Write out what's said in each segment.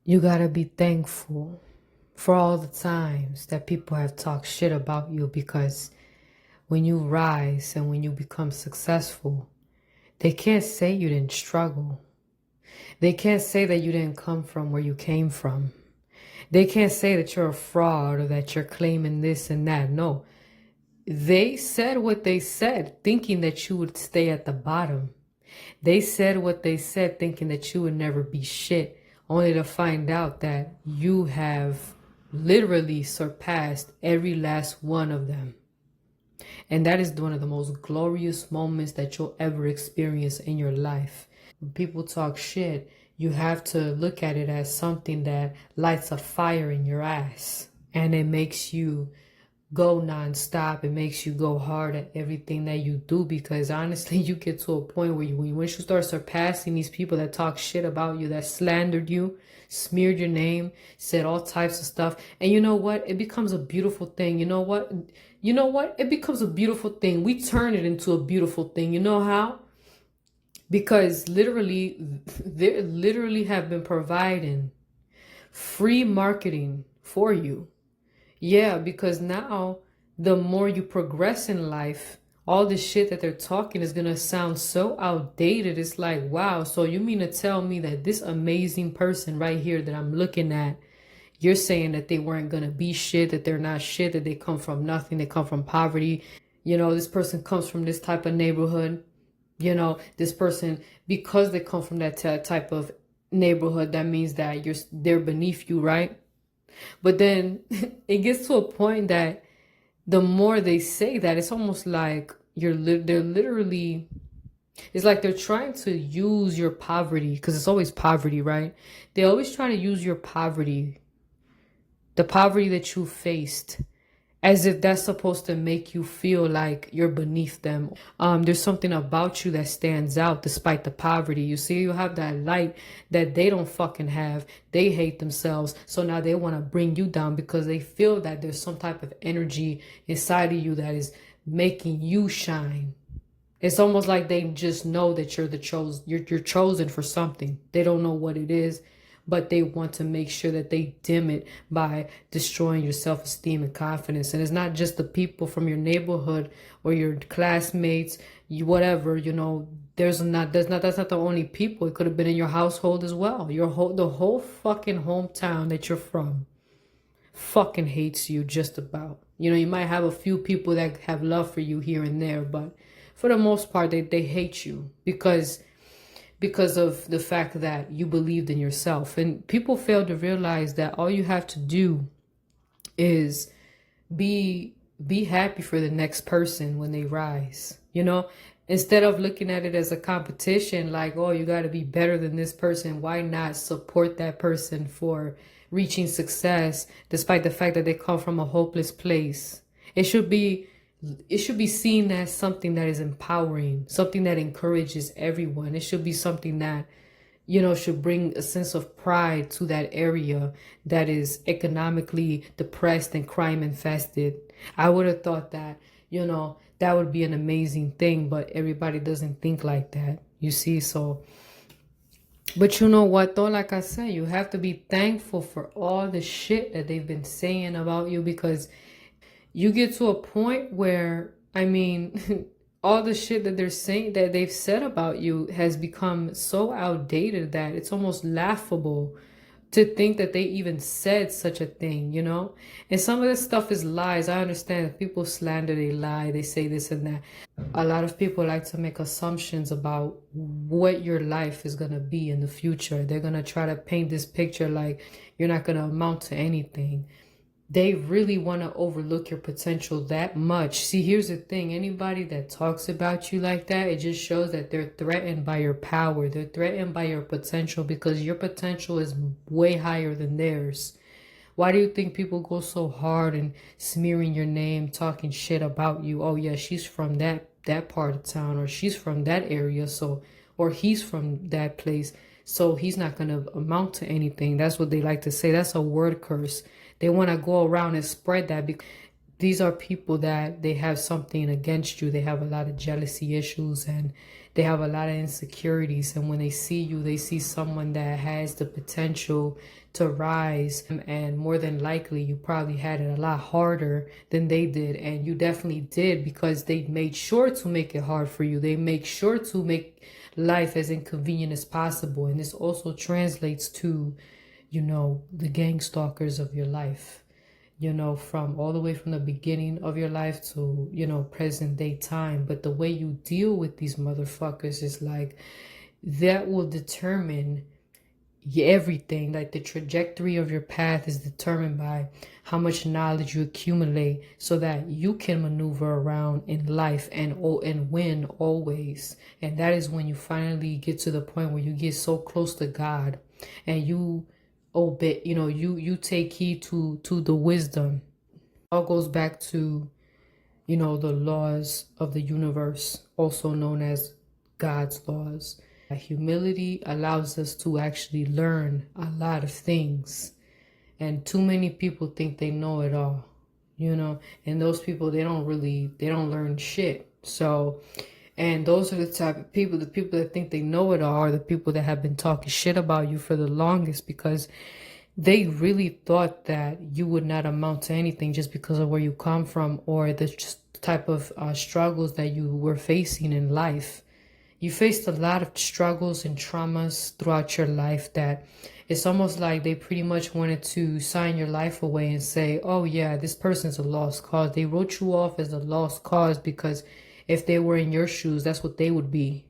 You gotta be thankful for all the times that people have talked shit about you, because when you rise and when you become successful, they can't say you didn't struggle. They can't say that you didn't come from where you came from. They can't say that you're a fraud or that you're claiming this and that. No, they said what they said, thinking that you would stay at the bottom. They said what they said, thinking that you would never be shit, only to find out that you have literally surpassed every last one of them. And that is one of the most glorious moments that you'll ever experience in your life. When people talk shit, you have to look at it as something that lights a fire in your ass, and it makes you go nonstop. It makes you go hard at everything that you do, because honestly, you get to a point where once you start surpassing these people that talk shit about you, that slandered you, smeared your name, said all types of stuff. And you know what? It becomes a beautiful thing. You know what? You know what? It becomes a beautiful thing. We turn it into a beautiful thing. You know how? Because literally, they literally have been providing free marketing for you. Yeah, because now the more you progress in life, all this shit that they're talking is gonna sound so outdated. It's like, wow, so you mean to tell me that this amazing person right here that I'm looking at, you're saying that they weren't gonna be shit, that they're not shit, that they come from nothing, they come from poverty. This person comes from this type of neighborhood. This person, because they come from that type of neighborhood, that means that they're beneath you, right? But then it gets to a point that the more they say that, it's almost like they're literally, it's like they're trying to use your poverty, because it's always poverty, right? They always try to use your poverty, the poverty that you faced, as if that's supposed to make you feel like you're beneath them. There's something about you that stands out despite the poverty. You see, you have that light that they don't fucking have. They hate themselves. So now they want to bring you down because they feel that there's some type of energy inside of you that is making you shine. It's almost like they just know that you're chosen for something. They don't know what it is, but they want to make sure that they dim it by destroying your self-esteem and confidence. And it's not just the people from your neighborhood or your classmates, whatever, that's not the only people. It could have been in your household as well. The whole fucking hometown that you're from fucking hates you just about. You might have a few people that have love for you here and there, but for the most part, they hate you because of the fact that you believed in yourself. And people fail to realize that all you have to do is be happy for the next person when they rise. Instead of looking at it as a competition, like, oh, you got to be better than this person, why not support that person for reaching success despite the fact that they come from a hopeless place? It should be seen as something that is empowering, something that encourages everyone. It should be something that should bring a sense of pride to that area that is economically depressed and crime infested. I would have thought that, that would be an amazing thing, but everybody doesn't think like that, you see? So, but you know what though, like I said, you have to be thankful for all the shit that they've been saying about you, because you get to a point where, I mean, all the shit that they're saying, that they've said about you, has become so outdated that it's almost laughable to think that they even said such a thing. And some of this stuff is lies. I understand that people slander, they lie, they say this and that. A lot of people like to make assumptions about what your life is going to be in the future. They're going to try to paint this picture like you're not going to amount to anything. They really want to overlook your potential that much. See, here's the thing. Anybody that talks about you like that, it just shows that they're threatened by your power. They're threatened by your potential, because your potential is way higher than theirs. Why do you think people go so hard and smearing your name, talking shit about you? Oh yeah, she's from that part of town, or she's from that area, or he's from that place, so he's not going to amount to anything. That's what they like to say. That's a word curse. They want to go around and spread that, because these are people that they have something against you. They have a lot of jealousy issues and they have a lot of insecurities. And when they see you, they see someone that has the potential to rise. And more than likely, you probably had it a lot harder than they did. And you definitely did, because they made sure to make it hard for you. They make sure to make life as inconvenient as possible. And this also translates to, you know, the gang stalkers of your life, you know, from all the way from the beginning of your life to, you know, present day time. But the way you deal with these motherfuckers is like, that will determine everything. Like the trajectory of your path is determined by how much knowledge you accumulate so that you can maneuver around in life and win always. And that is when you finally get to the point where you get so close to God and you obey, you know, you take heed to the wisdom. All goes back to, you know, the laws of the universe, also known as God's laws. Humility allows us to actually learn a lot of things, and too many people think they know it all, you know, and those people, they don't learn shit. So, and those are the type of people, the people that think they know it all are the people that have been talking shit about you for the longest, because they really thought that you would not amount to anything just because of where you come from or the type of struggles that you were facing in life. You faced a lot of struggles and traumas throughout your life that it's almost like they pretty much wanted to sign your life away and say, oh yeah, this person's a lost cause. They wrote you off as a lost cause because if they were in your shoes, that's what they would be.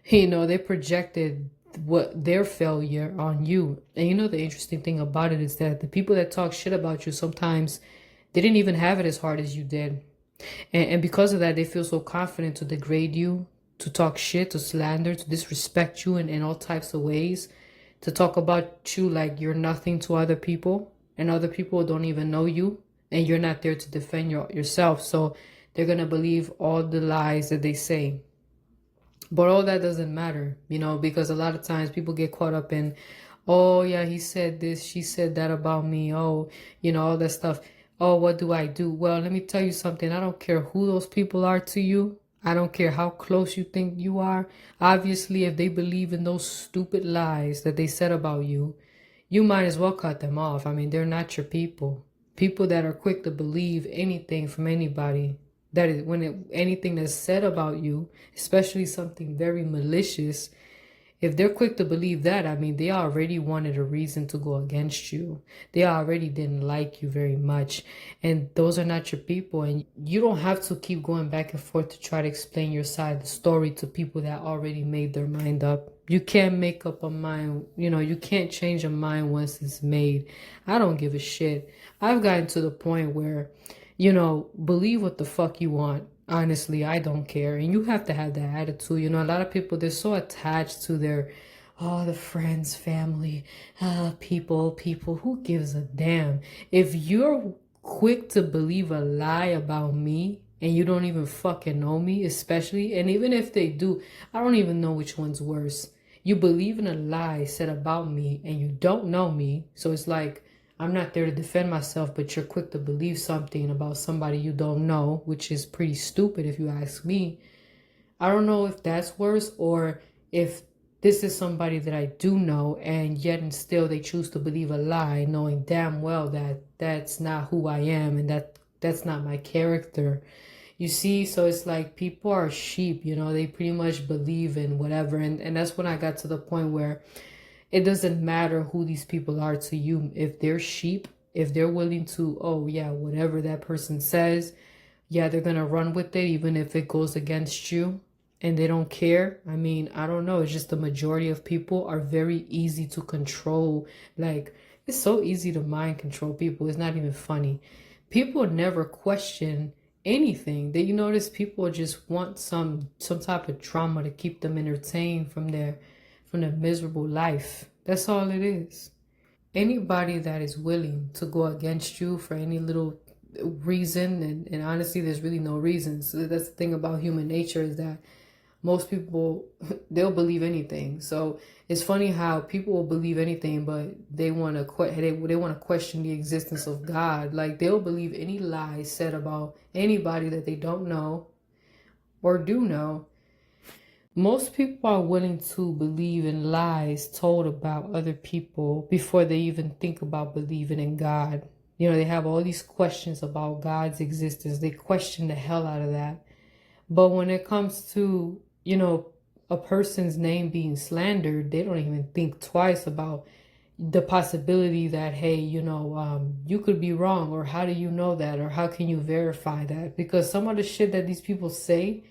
You know, they projected what their failure on you. And you know, the interesting thing about it is that the people that talk shit about you sometimes they didn't even have it as hard as you did. And because of that, they feel so confident to degrade you, to talk shit, to slander, to disrespect you in all types of ways, to talk about you like you're nothing to other people, and other people don't even know you, and you're not there to defend yourself. So they're going to believe all the lies that they say. But all that doesn't matter, you know, because a lot of times people get caught up in, oh yeah, he said this, she said that about me. Oh, you know, all that stuff. Oh, what do I do? Well, let me tell you something. I don't care who those people are to you. I don't care how close you think you are. Obviously, if they believe in those stupid lies that they said about you, you might as well cut them off. I mean, they're not your people. People that are quick to believe anything from anybody, that is when anything that's said about you, especially something very malicious, if they're quick to believe that, I mean, they already wanted a reason to go against you. They already didn't like you very much. And those are not your people. And you don't have to keep going back and forth to try to explain your side of the story to people that already made their mind up. You can't make up a mind, you know, you can't change a mind once it's made. I don't give a shit. I've gotten to the point where, you know, believe what the fuck you want. Honestly, I don't care. And you have to have that attitude. You know, a lot of people, they're so attached to their, oh, the friends, family, people, who gives a damn? If you're quick to believe a lie about me and you don't even fucking know me, especially, and even if they do, I don't even know which one's worse. You believe in a lie said about me and you don't know me. So it's like, I'm not there to defend myself, but you're quick to believe something about somebody you don't know, which is pretty stupid if you ask me. I don't know if that's worse or if this is somebody that I do know and yet and still they choose to believe a lie, knowing damn well that that's not who I am and that's not my character. You see, so it's like people are sheep, you know, they pretty much believe in whatever. And that's when I got to the point where it doesn't matter who these people are to you. If they're sheep, if they're willing to, oh yeah, whatever that person says, yeah, they're going to run with it, even if it goes against you and they don't care. I mean, I don't know. It's just the majority of people are very easy to control. Like, it's so easy to mind control people. It's not even funny. People never question anything. That, you notice people just want some type of drama to keep them entertained from their miserable life. That's all it is. Anybody that is willing to go against you for any little reason, and honestly, there's really no reason. So that's the thing about human nature, is that most people, they'll believe anything. So It's funny how people will believe anything, but they want to they want to question the existence of God. Like they'll believe any lie said about anybody that they don't know or do know. Most people are willing to believe in lies told about other people before they even think about believing in God. You know, they have all these questions about God's existence. They question the hell out of that. But when it comes to, you know, a person's name being slandered, they don't even think twice about the possibility that, hey, you know, you could be wrong, or how do you know that, or how can you verify that? Because some of the shit that these people say,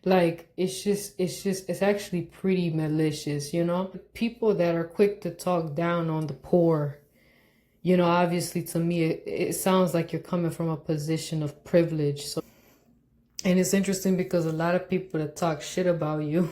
like, it's actually pretty malicious, you know? People that are quick to talk down on the poor, you know, obviously to me, it sounds like you're coming from a position of privilege. So, and it's interesting because a lot of people that talk shit about you,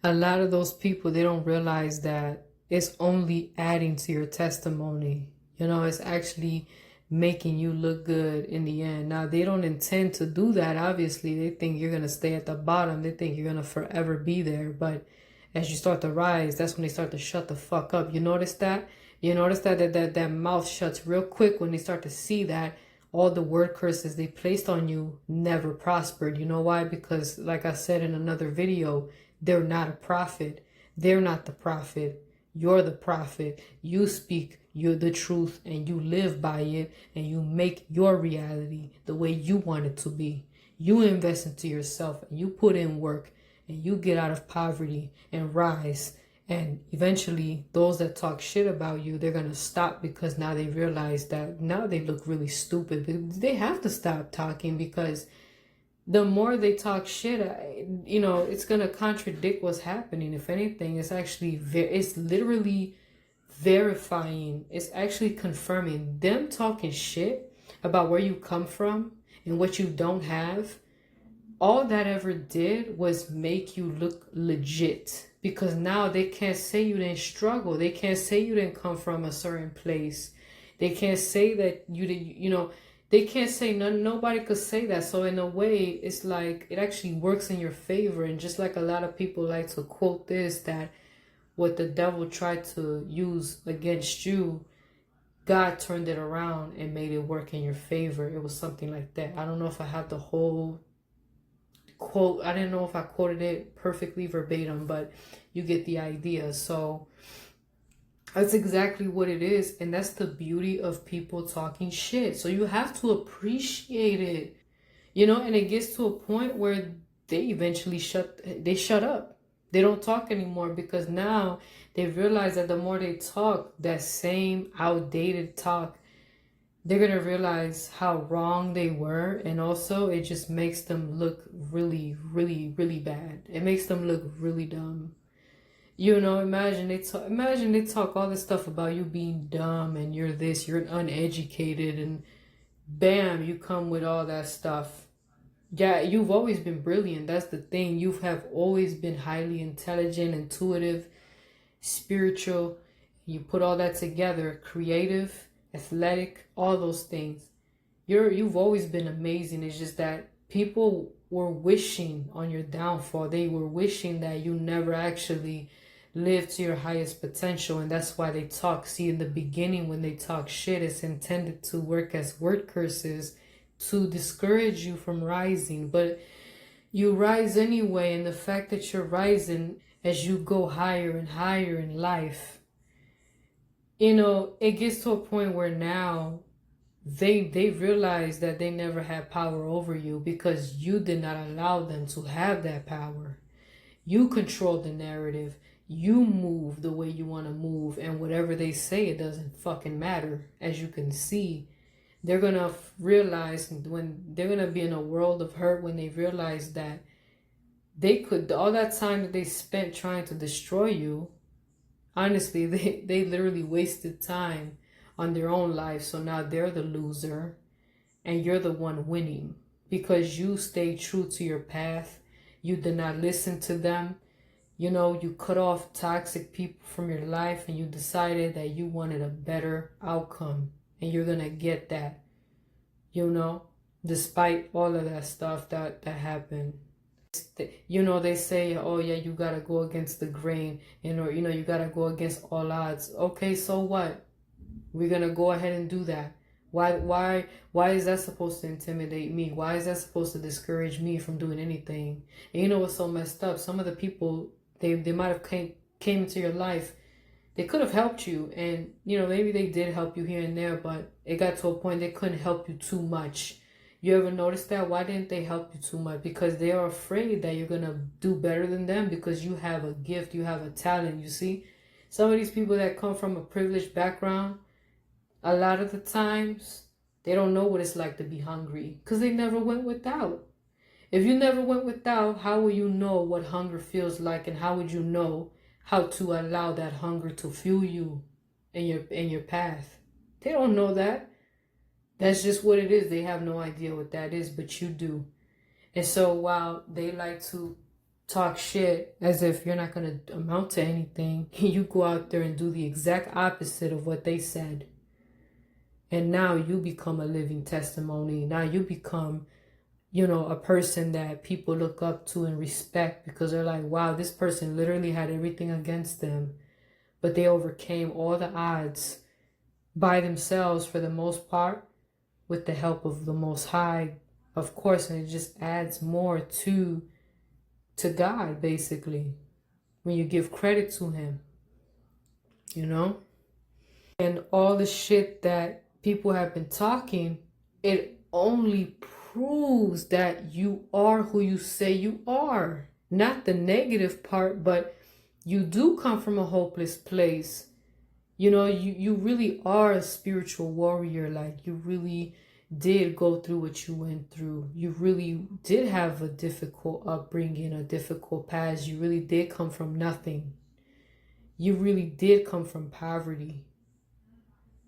a lot of those people, they don't realize that it's only adding to your testimony. You know, it's actually making you look good in the end. Now, they don't intend to do that, obviously. They think you're going to stay at the bottom. They think you're going to forever be there. But as you start to rise, that's when they start to shut the fuck up. You notice that? You notice that mouth shuts real quick when they start to see that all the word curses they placed on you never prospered. You know why? Because like I said in another video, they're not a prophet. They're not the prophet. You're the prophet. You speak the truth and you live by it, and you make your reality the way you want it to be. You invest into yourself and you put in work and you get out of poverty and rise. And eventually those that talk shit about you, they're going to stop, because now they realize that now they look really stupid. They have to stop talking, because the more they talk shit, you know, it's going to contradict what's happening. If anything, it's actually, it's literally verifying, it's actually confirming. Them talking shit about where you come from and what you don't have, all that ever did was make you look legit, because now they can't say you didn't struggle. They can't say you didn't come from a certain place. They can't say that you did, you know, they can't say none. Nobody could say that. So in a way, it's like it actually works in your favor. And just like a lot of people like to quote this, that what the devil tried to use against you, God turned it around and made it work in your favor. It was something like that. I don't know if I have the whole quote. I didn't know if I quoted it perfectly verbatim, but you get the idea. So that's exactly what it is. And that's the beauty of people talking shit. So you have to appreciate it, you know, and it gets to a point where they eventually shut up. They don't talk anymore, because now they realize that the more they talk, that same outdated talk, they're going to realize how wrong they were. And also it just makes them look really, really, really bad. It makes them look really dumb. You know, imagine they talk all this stuff about you being dumb and you're this, you're uneducated, and bam, you come with all that stuff. Yeah, you've always been brilliant. That's the thing. You have always been highly intelligent, intuitive, spiritual. You put all that together, creative, athletic, all those things. You've always been amazing. It's just that people were wishing on your downfall. They were wishing that you never actually live to your highest potential, and that's why they talk. See, in the beginning when they talk shit, it's intended to work as word curses to discourage you from rising. But you rise anyway, and the fact that you're rising as you go higher and higher in life, you know, it gets to a point where now they realize that they never had power over you, because you did not allow them to have that power. You control the narrative. You move the way you want to move, and whatever they say, it doesn't fucking matter. As you can see, they're going to realize, when they're going to be in a world of hurt, when they realize that they could, all that time that they spent trying to destroy you, honestly, they literally wasted time on their own life. So now they're the loser and you're the one winning, because you stayed true to your path. You did not listen to them. You know, you cut off toxic people from your life, and you decided that you wanted a better outcome, and you're going to get that, you know, despite all of that stuff that happened. You know, they say, oh yeah, you gotta go against the grain, and or you gotta go against all odds. Okay, so what? We're gonna go ahead and do that. Why is that supposed to intimidate me? Why is that supposed to discourage me from doing anything? And you know what's so messed up? Some of the people, they might have came into your life. They could have helped you, and maybe they did help you here and there, but it got to a point they couldn't help you too much. You ever notice that? Why didn't they help you too much? Because they are afraid that you're gonna do better than them, because you have a gift, you have a talent. You see, some of these people that come from a privileged background, a lot of the times they don't know what it's like to be hungry because they never went without. If you never went without, how will you know what hunger feels like, and how would you know how to allow that hunger to fuel you in your path? They don't know that. That's just what it is. They have no idea what that is, but you do. And so while they like to talk shit as if you're not going to amount to anything, you go out there and do the exact opposite of what they said. And now you become a living testimony. Now you become, a person that people look up to and respect, because they're like, wow, this person literally had everything against them, but they overcame all the odds by themselves for the most part, with the help of the Most High, of course. And it just adds more to God, basically, when you give credit to him, and all the shit that people have been talking, it only proves that you are who you say you are. Not the negative part, but you do come from a hopeless place. You really are a spiritual warrior. Like, you really did go through what you went through. You really did have a difficult upbringing, a difficult past. You really did come from nothing. You really did come from poverty.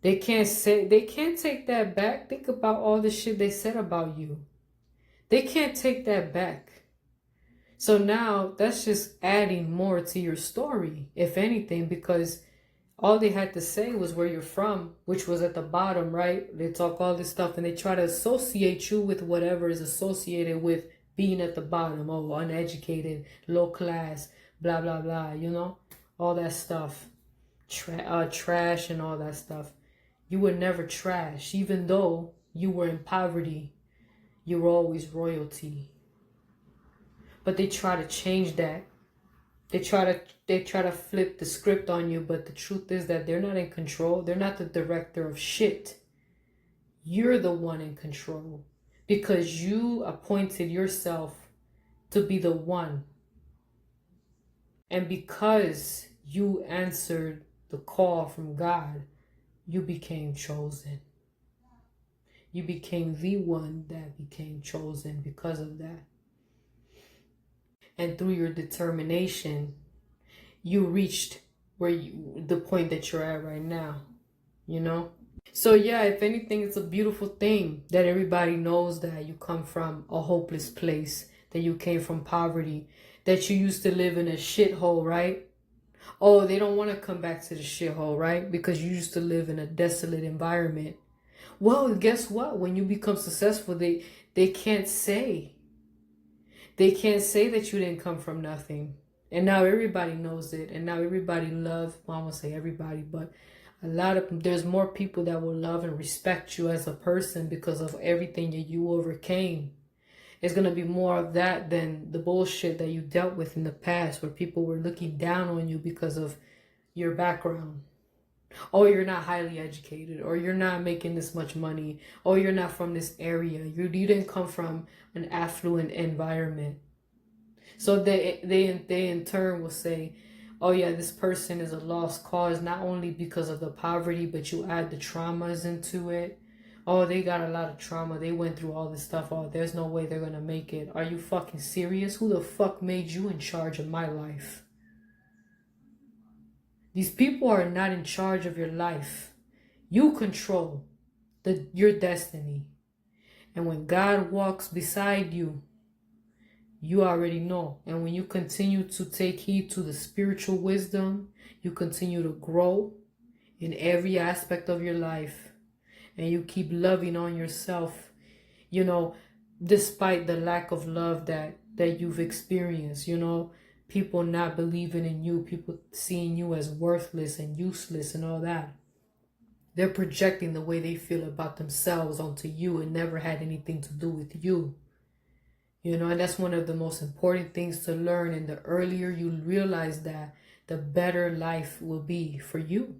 They can't take that back. Think about all the shit they said about you. They can't take that back. So now that's just adding more to your story, if anything, because all they had to say was where you're from, which was at the bottom, right? They talk all this stuff and they try to associate you with whatever is associated with being at the bottom. Oh, uneducated, low class, blah, blah, blah, all that stuff. Trash and all that stuff. You were never trash. Even though you were in poverty, you were always royalty. But they try to change that. They try to flip the script on you, but the truth is that they're not in control. They're not the director of shit. You're the one in control, because you appointed yourself to be the one. And because you answered the call from God, you became chosen. You became the one that became chosen because of that. And through your determination, you reached the point that you're at right now, So yeah, if anything, it's a beautiful thing that everybody knows that you come from a hopeless place, that you came from poverty, that you used to live in a shithole, right? Oh, they don't want to come back to the shithole, right? Because you used to live in a desolate environment. Well, guess what? When you become successful, they can't say. They can't say that you didn't come from nothing. And now everybody knows it. And now everybody loves, well, I won't say everybody, but there's more people that will love and respect you as a person because of everything that you overcame. It's going to be more of that than the bullshit that you dealt with in the past, where people were looking down on you because of your background. Oh, you're not highly educated, or you're not making this much money, or you're not from this area. You didn't come from an affluent environment. So they in turn will say, oh yeah, this person is a lost cause, not only because of the poverty, but you add the traumas into it. Oh, they got a lot of trauma. They went through all this stuff. Oh, there's no way they're going to make it. Are you fucking serious? Who the fuck made you in charge of my life? These people are not in charge of your life. You control your destiny. And when God walks beside you, you already know. And when you continue to take heed to the spiritual wisdom, you continue to grow in every aspect of your life. And you keep loving on yourself, despite the lack of love that that you've experienced, you know, people not believing in you, people seeing you as worthless and useless and all that. They're projecting the way they feel about themselves onto you and never had anything to do with you. You know, and that's one of the most important things to learn. And the earlier you realize that, the better life will be for you.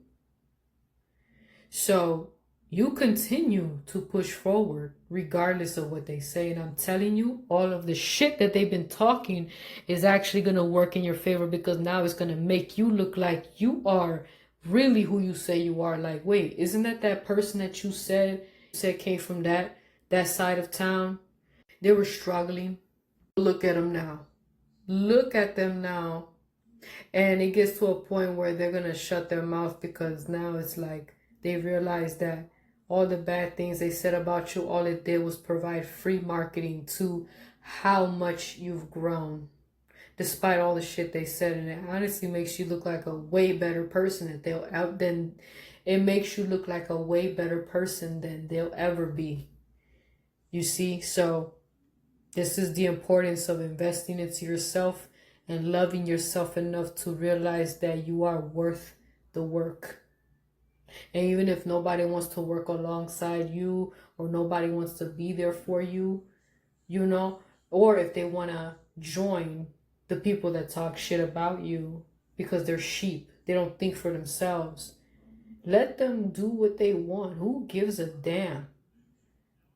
So you continue to push forward regardless of what they say. And I'm telling you, all of the shit that they've been talking is actually going to work in your favor, because now it's going to make you look like you are really who you say you are. Like, wait, isn't that person that you said came from that side of town? They were struggling. Look at them now. Look at them now. And it gets to a point where they're going to shut their mouth, because now it's like they realize that all the bad things they said about you, all it did was provide free marketing to how much you've grown, despite all the shit they said. And it honestly makes you look like a way better person it makes you look like a way better person than they'll ever be. You see? So this is the importance of investing into yourself and loving yourself enough to realize that you are worth the work. And even if nobody wants to work alongside you, or nobody wants to be there for you, you know, or if they want to join the people that talk shit about you because they're sheep, they don't think for themselves, let them do what they want. Who gives a damn?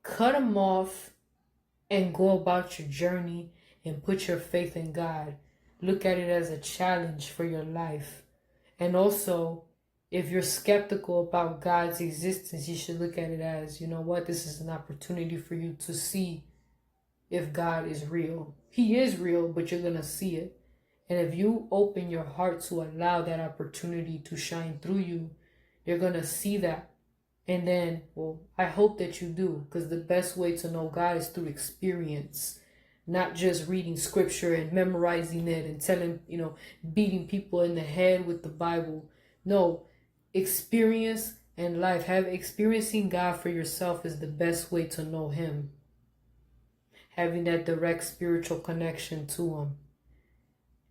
Cut them off and go about your journey and put your faith in God. Look at it as a challenge for your life. And also, if you're skeptical about God's existence, you should look at it as, you know what, this is an opportunity for you to see if God is real. He is real, but you're going to see it. And if you open your heart to allow that opportunity to shine through you, you're going to see that. And then, well, I hope that you do, because the best way to know God is through experience, not just reading scripture and memorizing it and telling, beating people in the head with the Bible. No, experience and life. Experiencing God for yourself is the best way to know Him. Having that direct spiritual connection to Him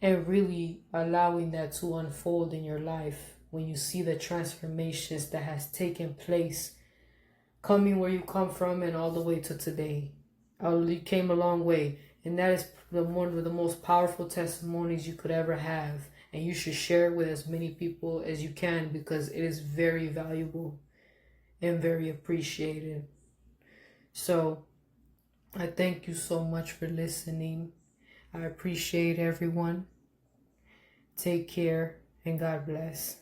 and really allowing that to unfold in your life when you see the transformations that has taken place, coming where you come from and all the way to today. You came a long way, and that is one of the most powerful testimonies you could ever have. And you should share it with as many people as you can, because it is very valuable and very appreciated. So I thank you so much for listening. I appreciate everyone. Take care and God bless.